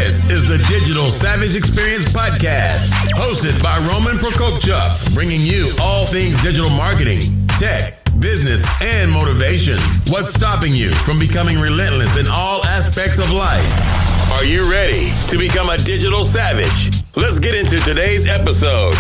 This is the Digital Savage Experience Podcast, hosted by Roman Prokopchuk, bringing you all things digital marketing, tech, business, and motivation. What's stopping you from becoming relentless in all aspects of life? Are you ready to become a digital savage? Let's get into today's episode.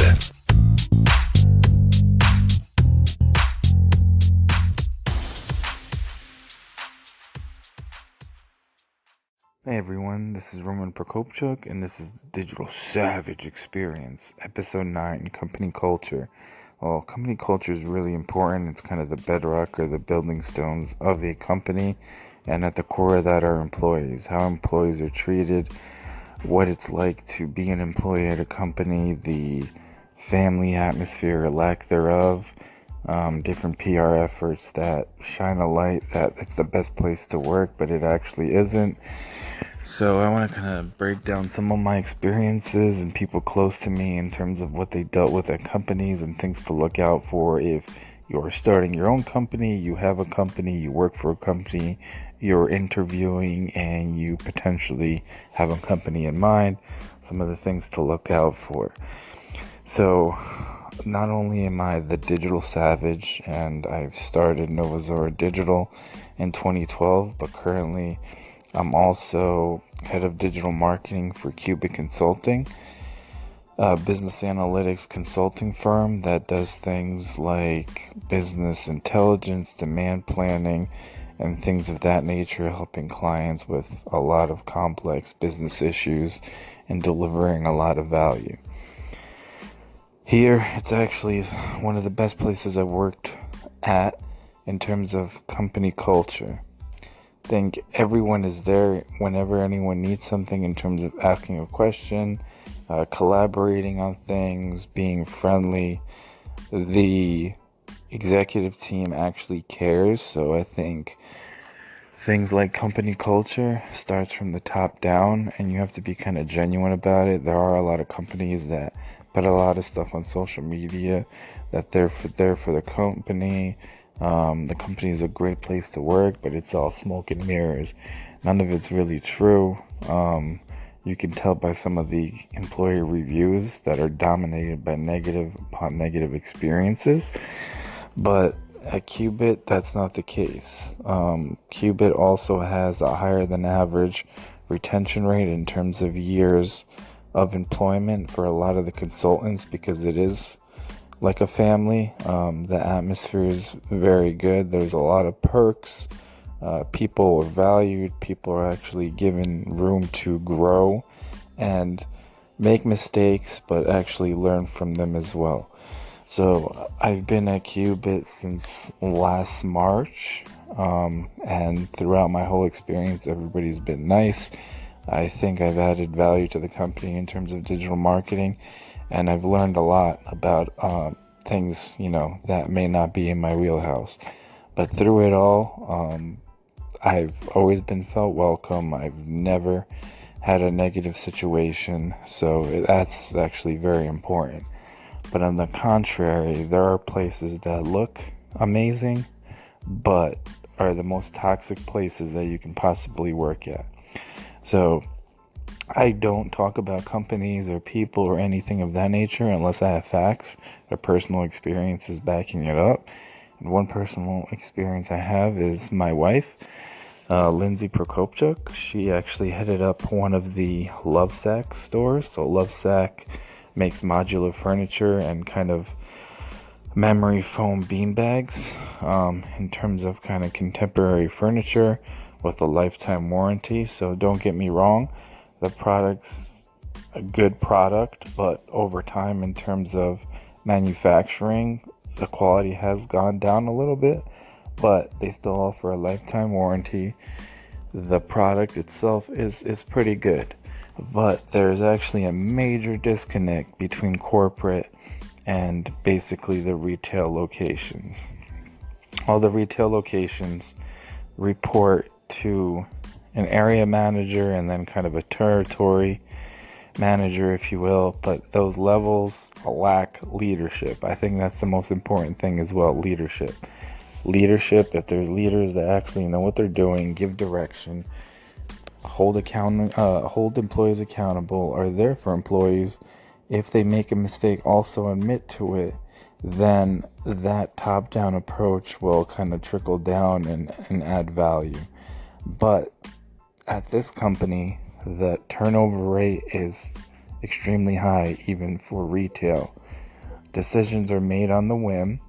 Hey everyone, this is Roman Prokopchuk, and this is the Digital Savage Experience, Episode 9, Company Culture. Well, company culture is really important. It's kind of the bedrock or the building stones of a company, and at the core of that are employees, how employees are treated, what it's like to be an employee at a company, the family atmosphere or lack thereof, different PR efforts that shine a light that it's the best place to work, but it actually isn't. So I want to kind of break down some of my experiences and people close to me in terms of what they dealt with at companies and things to look out for if you're starting your own company, you have a company, you work for a company, you're interviewing, and you potentially have a company in mind, some of the things to look out for. So not only am I the digital savage and I've started Nova Zora Digital in 2012, but currently I'm also head of digital marketing for QueBIT Consulting, a business analytics consulting firm that does things like business intelligence, demand planning, and things of that nature, helping clients with a lot of complex business issues and delivering a lot of value. Here, it's actually one of the best places I've worked at in terms of company culture. I think everyone is there whenever anyone needs something in terms of asking a question, collaborating on things, being friendly. The executive team actually cares, so I think things like company culture starts from the top down, and you have to be kind of genuine about it. There are a lot of companies that put a lot of stuff on social media that they're there for the company. The company is a great place to work, but it's all smoke and mirrors. None of it's really true. You can tell by some of the employee reviews that are dominated by negative upon negative experiences. But at QueBIT, that's not the case. QueBIT also has a higher than average retention rate in terms of years of employment for a lot of the consultants because it is like a family. The atmosphere is very good. There's a lot of perks. People are valued. People are actually given room to grow and make mistakes, but actually learn from them as well. So I've been at QueBIT since last March, and throughout my whole experience, everybody's been nice. I think I've added value to the company in terms of digital marketing, and I've learned a lot about things, that may not be in my wheelhouse. But through it all, I've always been felt welcome. I've never had a negative situation, so that's actually very important. But on the contrary, there are places that look amazing, but are the most toxic places that you can possibly work at. So I don't talk about companies or people or anything of that nature unless I have facts or personal experiences backing it up. And one personal experience I have is my wife, Lindsay Prokopchuk. She actually headed up one of the LoveSAC stores. So LoveSAC makes modular furniture and kind of memory foam beanbags in terms of kind of contemporary furniture with a lifetime warranty. So don't get me wrong, the product's a good product, but over time in terms of manufacturing, the quality has gone down a little bit, but they still offer a lifetime warranty. The product itself is pretty good, but there's actually a major disconnect between corporate and basically the retail locations. All the retail locations report to an area manager and then kind of a territory manager, if you will, but those levels lack leadership. I think that's the most important thing as well, leadership. If there's leaders that actually know what they're doing, give direction, hold employees accountable, are there for employees. If they make a mistake, also admit to it. Then that top-down approach will kind of trickle down and add value. But at this company, the turnover rate is extremely high, even for retail. Decisions are made on the whim.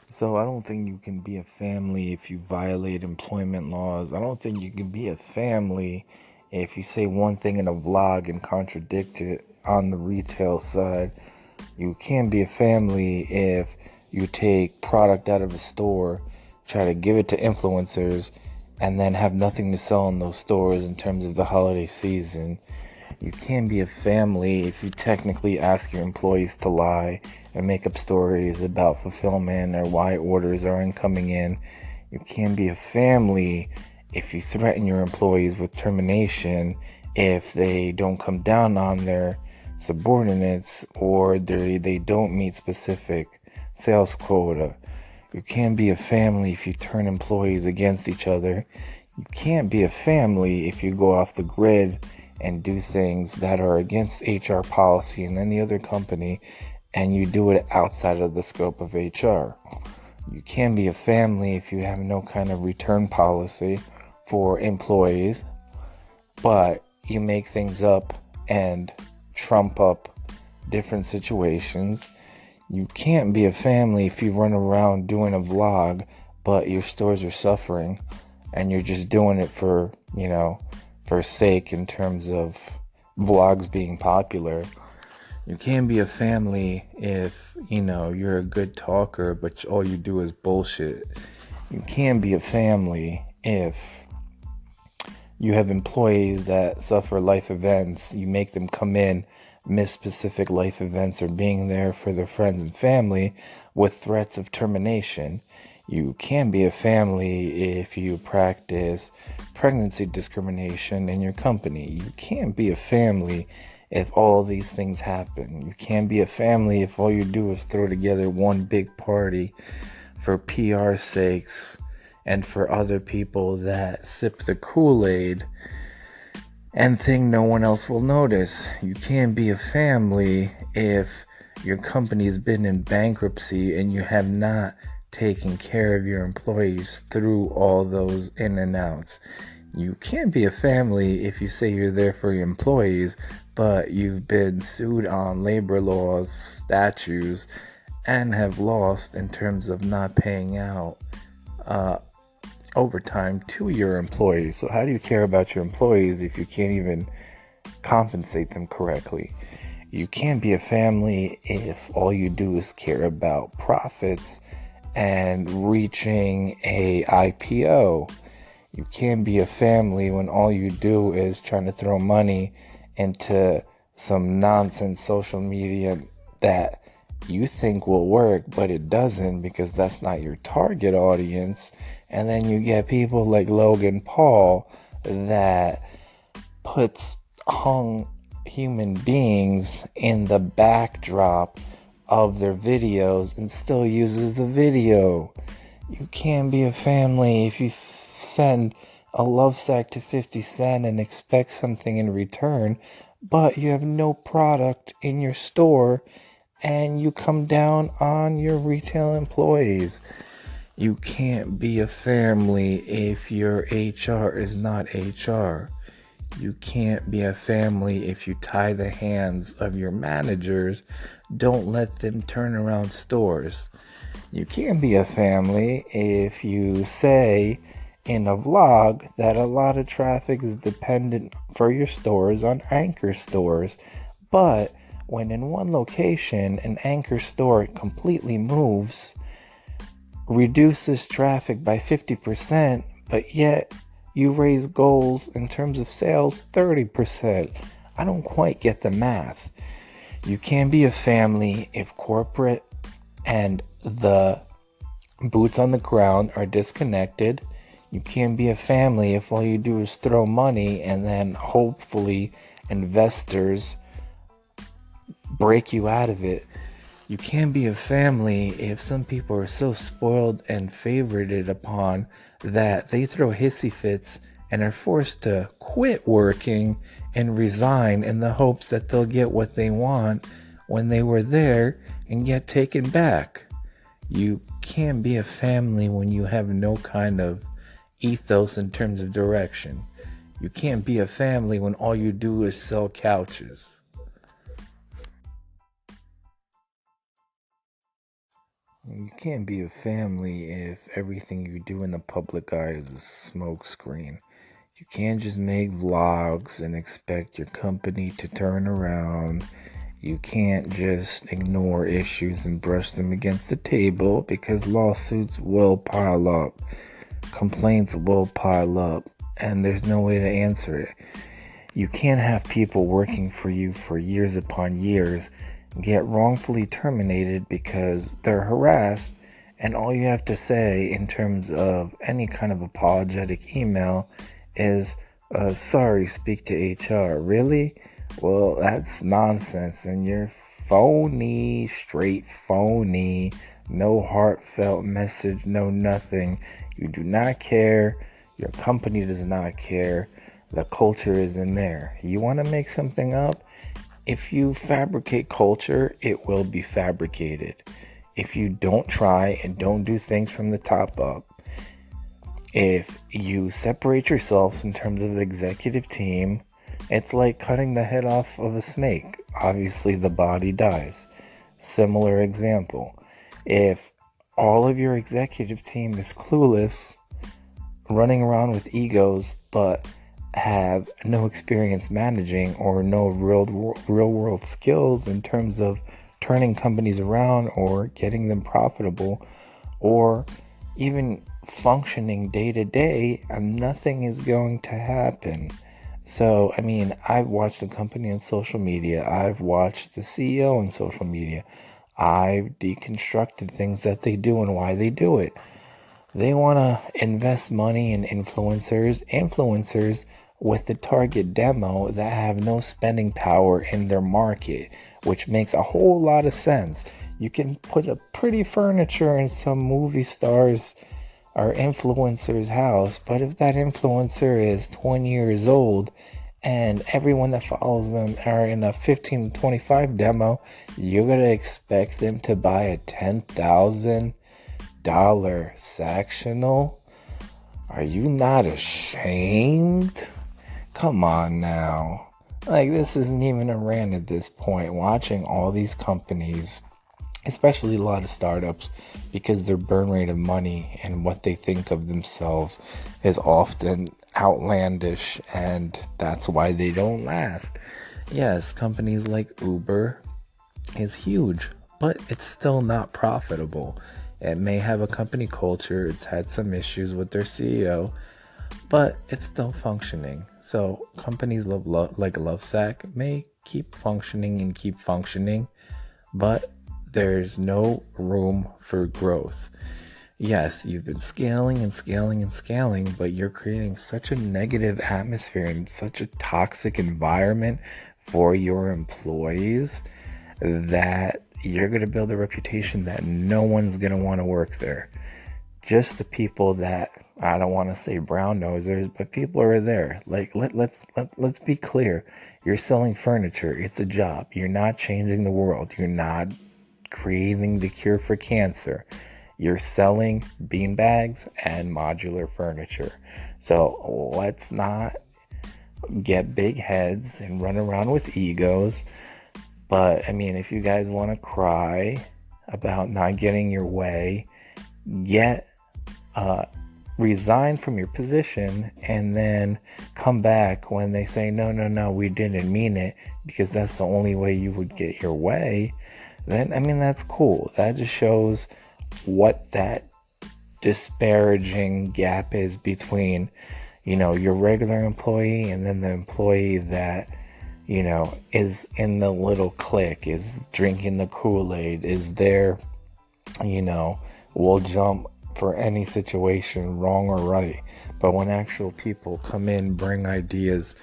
So I don't think you can be a family if you violate employment laws. I don't think you can be a family if you say one thing in a vlog and contradict it on the retail side. You can't be a family if you take product out of a store, try to give it to influencers, and then have nothing to sell in those stores in terms of the holiday season. You can't be a family if you technically ask your employees to lie and make up stories about fulfillment or why orders aren't coming in. You can't be a family if you threaten your employees with termination if they don't come down on their subordinates or they don't meet specific sales quota. You can't be a family if you turn employees against each other. You can't be a family if you go off the grid and do things that are against HR policy in any other company, and you do it outside of the scope of HR. You can't be a family if you have no kind of return policy for employees, but you make things up and trump up different situations. You can't be a family if you run around doing a vlog, but your stores are suffering and you're just doing it for sake in terms of vlogs being popular. You can't be a family if, you're a good talker, but all you do is bullshit. You can't be a family if you have employees that suffer life events. You make them come in, miss specific life events, or being there for their friends and family with threats of termination. You can't be a family if you practice pregnancy discrimination in your company. You can't be a family if all these things happen. You can't be a family if all you do is throw together one big party for PR sakes and for other people that sip the Kool-Aid and think no one else will notice. You can't be a family if your company's been in bankruptcy and you have not taken care of your employees through all those in and outs. You can't be a family if you say you're there for your employees, but you've been sued on labor laws, statutes, and have lost in terms of not paying out overtime to your employees. So how do you care about your employees if you can't even compensate them correctly? You can't be a family if all you do is care about profits and reaching a IPO. You can't be a family when all you do is trying to throw money into some nonsense social media that you think will work, but it doesn't because that's not your target audience. And then you get people like Logan Paul that puts hung human beings in the backdrop of their videos and still uses the video. You can't be a family if you send a LoveSAC to 50 Cent and expect something in return, but you have no product in your store and you come down on your retail employees. You can't be a family if your HR is not HR. You can't be a family if you tie the hands of your managers. Don't let them turn around stores. You can't be a family if you say in a vlog that a lot of traffic is dependent for your stores on anchor stores, but when in one location an anchor store completely moves, reduces traffic by 50%, but yet you raise goals in terms of sales 30%. I don't quite get the math. You can't be a family if corporate and the boots on the ground are disconnected. You can't be a family if all you do is throw money and then hopefully investors break you out of it. You can't be a family if some people are so spoiled and favorited upon that they throw hissy fits and are forced to quit working and resign in the hopes that they'll get what they want when they were there and get taken back. You can't be a family when you have no kind of ethos in terms of direction. You can't be a family when all you do is sell couches. You can't be a family if everything you do in the public eye is a smoke screen. You can't just make vlogs and expect your company to turn around. You can't just ignore issues and brush them against the table because lawsuits will pile up. Complaints will pile up, and there's no way to answer it. You can't have people working for you for years upon years get wrongfully terminated because they're harassed, and all you have to say in terms of any kind of apologetic email is, sorry, speak to HR. Really? Well, that's nonsense, and you're phony, straight phony. No heartfelt message, no nothing. You do not care. Your company does not care. The culture is in there. You want to make something up? If you fabricate culture, it will be fabricated. If you don't try and don't do things from the top up, if you separate yourself in terms of the executive team, it's like cutting the head off of a snake. Obviously, the body dies. Similar example. If all of your executive team is clueless, running around with egos, but have no experience managing or no real world skills in terms of turning companies around or getting them profitable or even functioning day to day, nothing is going to happen. So, I've watched the company on social media. I've watched the CEO on social media. I've deconstructed things that they do and why they do it. They want to invest money in influencers with the target demo that have no spending power in their market, which makes a whole lot of sense. You can put a pretty furniture in some movie stars or influencer's house, but if that influencer is 20 years old and everyone that follows them are in a 15 to 25 demo, you're going to expect them to buy a $10,000 sectional? Are you not ashamed? Come on now. This isn't even a rant at this point. Watching all these companies, especially a lot of startups, because their burn rate of money and what they think of themselves is often outlandish, and that's why they don't last. Yes, companies like Uber is huge, but it's still not profitable. It may have a company culture, it's had some issues with their CEO, but it's still functioning. So companies like LoveSAC may keep functioning, but there's no room for growth. Yes, you've been scaling, but you're creating such a negative atmosphere and such a toxic environment for your employees that you're going to build a reputation that no one's going to want to work there. Just the people that, I don't want to say brown nosers, but people are there. Let's be clear. You're selling furniture. It's a job. You're not changing the world. You're not creating the cure for cancer. You're selling beanbags and modular furniture. So let's not get big heads and run around with egos. But if you guys want to cry about not getting your way, resign from your position and then come back when they say, no, we didn't mean it, because that's the only way you would get your way. Then, that's cool. That just shows what that disparaging gap is between, your regular employee and then the employee that, is in the little clique, is drinking the Kool-Aid, is there, will jump for any situation, wrong or right. But when actual people come in, bring ideas,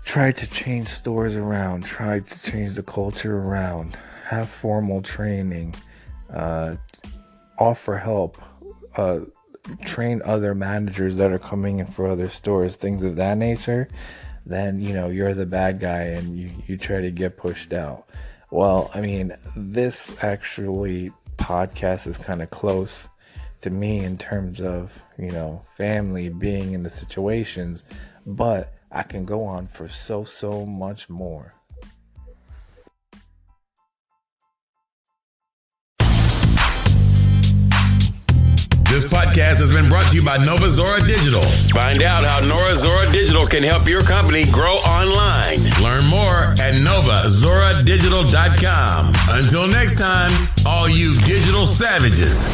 try to change stores around, try to change the culture around, have formal training, offer help, train other managers that are coming in for other stores, things of that nature, then, you're the bad guy and you try to get pushed out. Well, I mean, this actually podcast is kind of close to me in terms of, family, being in the situations, but I can go on for so much more. This podcast has been brought to you by Nova Zora Digital. Find out how Nova Zora Digital can help your company grow online. Learn more at novazoradigital.com. Until next time, all you digital savages.